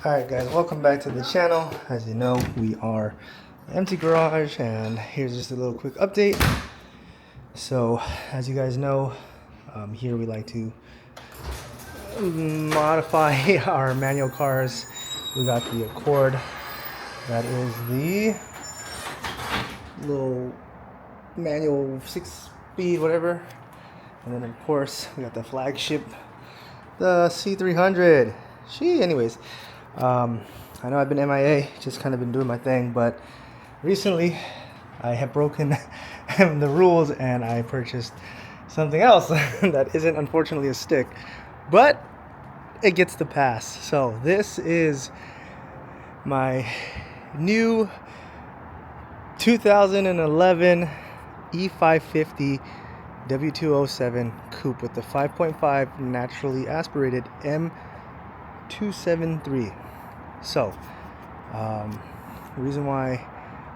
Alright guys, welcome back to the channel. As you know, we are empty garage, and here's just a little quick update. So as you guys know, here we like to modify our manual cars. We got the Accord, that is the little manual 6-speed whatever, and then of course we got the flagship, the C300. Anyways, I know I've been MIA, just kind of been doing my thing, but recently I have broken the rules and I purchased something else that isn't unfortunately a stick, but it gets the pass. So this is my new 2011 E550 W207 coupe with the 5.5 naturally aspirated M273. So the reason why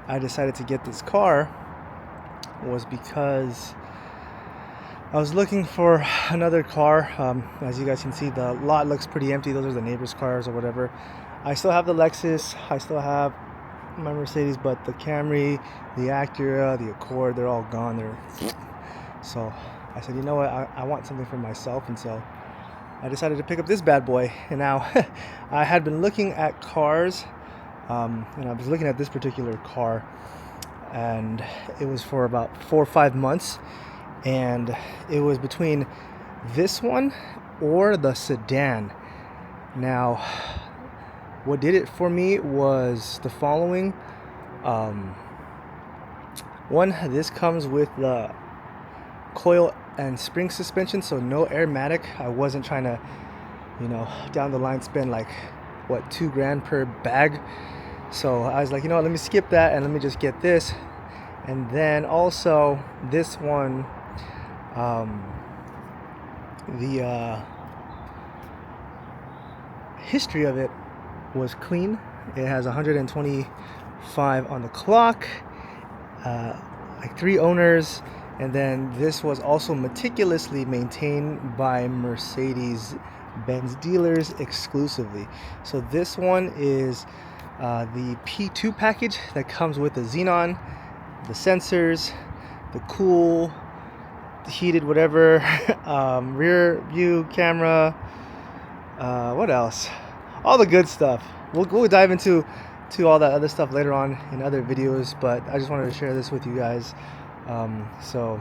I decided to get this car was because I was looking for another car. As you guys can see, the lot looks pretty empty. Those are the neighbors' cars or whatever. I still have the Lexus, I still have my Mercedes, but the Camry, the Acura, the Accord, they're all gone. So I said, you know what, I want something for myself, and so I decided to pick up this bad boy. And now I had been looking at cars, and I was looking at this particular car, and it was for about 4 or 5 months, and it was between this one or the sedan. Now what did it for me was the following. One, this comes with the coil and spring suspension, so no airmatic. I wasn't trying to, down the line spend like what, $2,000 per bag. So I was like, let me skip that and let me just get this. And then also this one, the history of it was clean. It has 125 on the clock, like 3 owners. And then this was also meticulously maintained by Mercedes Benz dealers exclusively. So this one is the P2 package that comes with the xenon, the sensors, the cool, the heated whatever, rear view camera, what else? All the good stuff. We'll dive into all that other stuff later on in other videos, but I just wanted to share this with you guys. So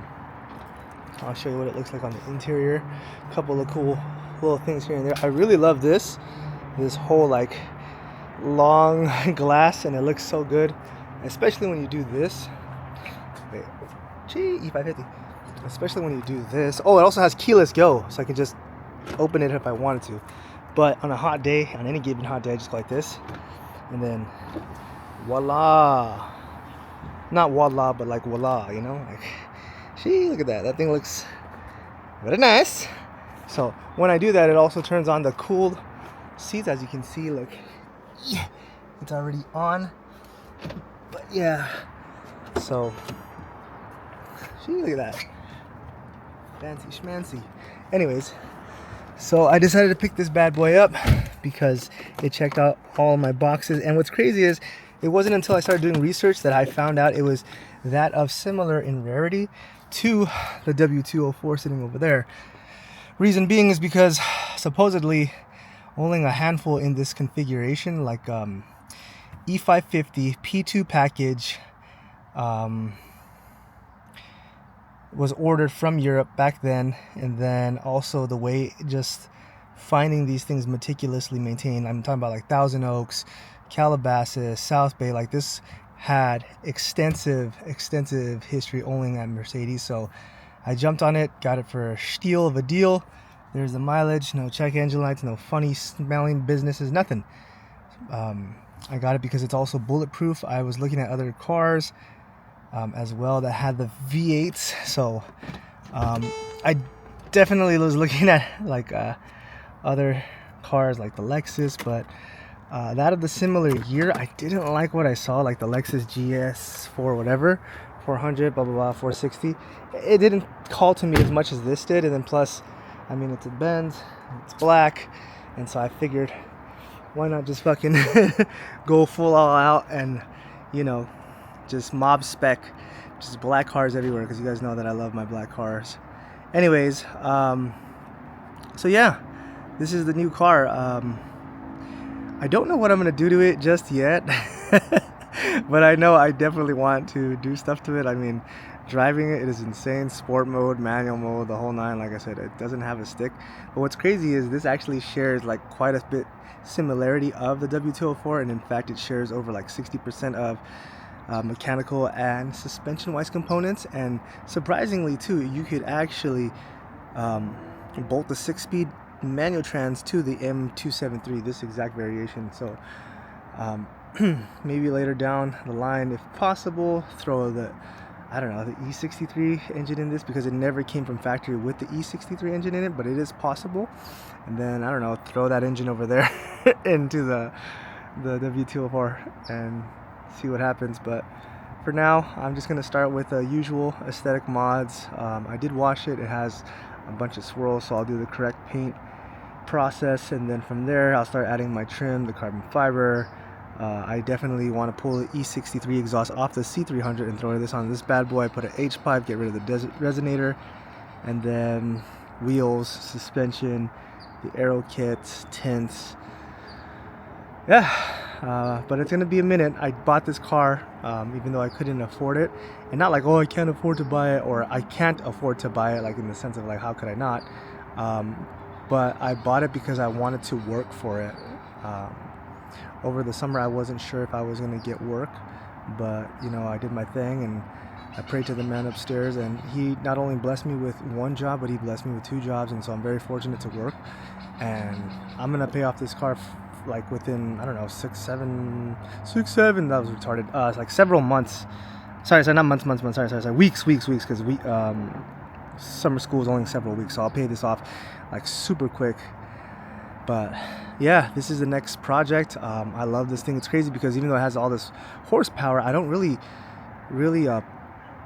I'll show you what it looks like on the interior. A couple of cool little things here and there. I really love this whole like long glass, and it looks so good, especially when you do this. Wait, E550. Especially when you do this. Oh, it also has keyless go, so I can just open it if I wanted to. But on a hot day, on any given hot day, I just go like this, and then voila. Not voila, but like voila, like, look at that. That thing looks very nice. So when I do that, it also turns on the cooled seats. As you can see, look, yeah, it's already on. But yeah, so look at that, fancy schmancy. Anyways, so I decided to pick this bad boy up because it checked out all my boxes. And what's crazy is, it wasn't until I started doing research that I found out it was that of similar in rarity to the W204 sitting over there. Reason being is because supposedly only a handful in this configuration, like E550 P2 package, was ordered from Europe back then. And then also the way just finding these things meticulously maintained. I'm talking about like Thousand Oaks, Calabasas, South Bay. Like, this had extensive history only at Mercedes. So I jumped on it, got it for a steal of a deal. There's the mileage, no check engine lights, no funny smelling businesses, nothing. I got it because it's also bulletproof. I was looking at other cars as well that had the V8s. So I definitely was looking at like other cars like the Lexus, but that of the similar year, I didn't like what I saw, like the Lexus GS4 whatever, 400, blah blah blah, 460. It didn't call to me as much as this did. And then plus, I mean, it's a Benz, it's black, and so I figured why not just fucking go full all out and, you know, just mob spec, just black cars everywhere, because you guys know that I love my black cars. Anyways, so yeah, this is the new car. I don't know what I'm gonna do to it just yet, but I know I definitely want to do stuff to it. I mean, driving it is insane. Sport mode, manual mode, the whole nine. Like I said, it doesn't have a stick. But what's crazy is this actually shares like quite a bit similarity of the W204, and in fact it shares over like 60% of mechanical and suspension wise components. And surprisingly too, you could actually bolt the 6-speed manual trans to the M273, this exact variation. So maybe later down the line, if possible, throw the, I don't know, the E63 engine in this, because it never came from factory with the E63 engine in it, but it is possible. And then, I don't know, throw that engine over there into the W204 and see what happens. But for now, I'm just going to start with the usual aesthetic mods. I did wash it. It has a bunch of swirls, so I'll do the correct paint process, and then from there I'll start adding my trim, the carbon fiber. I definitely want to pull the E63 exhaust off the C300 and throw this on this bad boy, put an H pipe, get rid of the resonator, and then wheels, suspension, the aero kits, tints. Yeah, but it's gonna be a minute. I bought this car even though I couldn't afford it, and not like, oh, I can't afford to buy it, or I can't afford to buy it, like in the sense of like, how could I not? But I bought it because I wanted to work for it. Over the summer I wasn't sure if I was gonna get work, but you know, I did my thing and I prayed to the man upstairs, and he not only blessed me with one job, but he blessed me with 2 jobs, and so I'm very fortunate to work, and I'm gonna pay off this car like within, I don't know, 6, 7, that was retarded, like several months. Sorry, not months, sorry, weeks, because summer school is only several weeks, so I'll pay this off like super quick. But yeah, this is the next project. I love this thing. It's crazy because even though it has all this horsepower, I don't really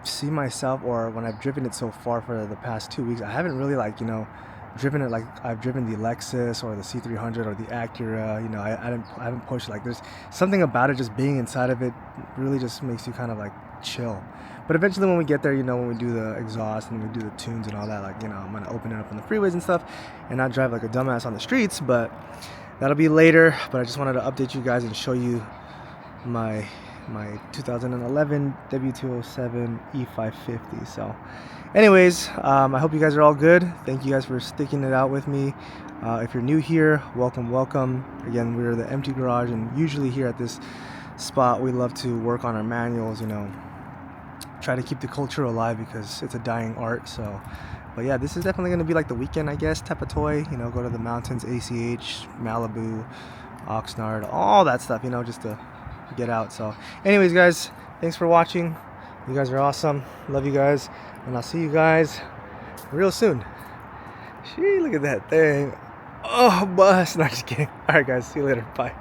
see myself, or when I've driven it so far for the past 2 weeks, I haven't really, like, you know, driven it like I've driven the Lexus or the C300 or the Acura. You know, I haven't pushed. Like, there's something about it, just being inside of it really just makes you kind of like chill. But eventually when we get there, you know, when we do the exhaust and we do the tunes and all that, like, you know, I'm gonna open it up on the freeways and stuff and not drive like a dumbass on the streets, but that'll be later. But I just wanted to update you guys and show you my 2011 W207 E550. So anyways, I hope you guys are all good. Thank you guys for sticking it out with me. If you're new here, welcome. Again, we're the Empty Garage, and usually here at this spot we love to work on our manuals, you know, try to keep the culture alive because it's a dying art. So, but yeah, this is definitely going to be like the weekend, I guess, type of toy, you know, go to the mountains, ACH, Malibu, Oxnard, all that stuff, you know, just to get out. So anyways, guys, thanks for watching. You guys are awesome. Love you guys, and I'll see you guys real soon. Gee, look at that thing. Oh, bust. Not just kidding. All right, guys, see you later. Bye.